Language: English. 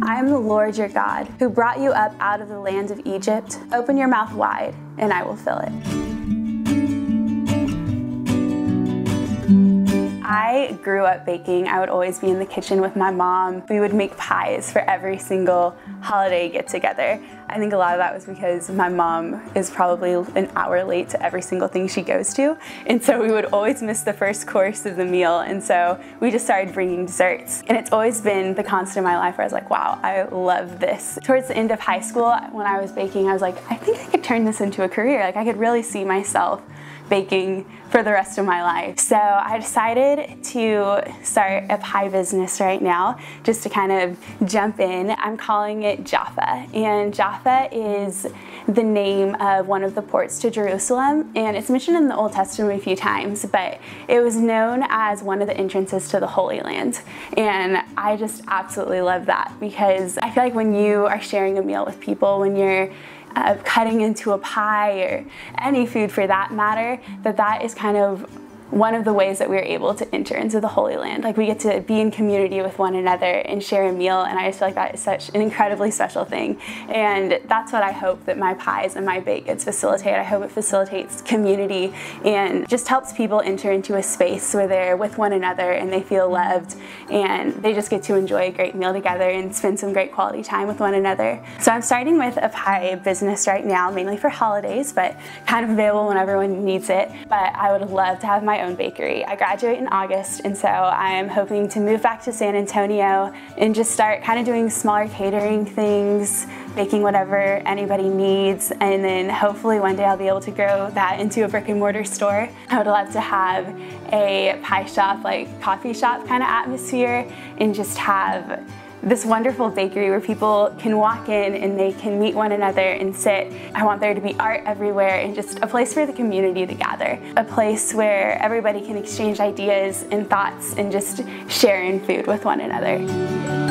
I am the Lord your God, who brought you up out of the land of Egypt. Open your mouth wide, and I will fill it. I grew up baking. I would always be in the kitchen with my mom. We would make pies for every single holiday get-together. I think a lot of that was because my mom is probably an hour late to every single thing she goes to, and so we would always miss the first course of the meal, and so we just started bringing desserts. And it's always been the constant in my life where I was like, wow, I love this. Towards the end of high school, when I was baking, I was like, I think I could turn this into a career. Like, I could really see myself baking for the rest of my life. So I decided to start a pie business right now, just to kind of jump in. I'm calling it Jaffa, and Jaffa is the name of one of the ports to Jerusalem, and it's mentioned in the Old Testament a few times, but it was known as one of the entrances to the Holy Land. And I just absolutely love that, because I feel like when you are sharing a meal with people, when you're cutting into a pie or any food for that matter, that is kind of one of the ways that we're able to enter into the Holy Land. Like, we get to be in community with one another and share a meal, and I just feel like that is such an incredibly special thing. And that's what I hope that my pies and my baked facilitate. I hope it facilitates community and just helps people enter into a space where they're with one another and they feel loved, and they just get to enjoy a great meal together and spend some great quality time with one another. So I'm starting with a pie business right now, mainly for holidays, but kind of available when everyone needs it. But I would love to have my own bakery. I graduate in August, and so I'm hoping to move back to San Antonio and just start kind of doing smaller catering things, baking whatever anybody needs, and then hopefully one day I'll be able to grow that into a brick and mortar store. I would love to have a pie shop, like coffee shop kind of atmosphere, and just have this wonderful bakery where people can walk in and they can meet one another and sit. I want there to be art everywhere, and just a place for the community to gather. A place where everybody can exchange ideas and thoughts and just share in food with one another.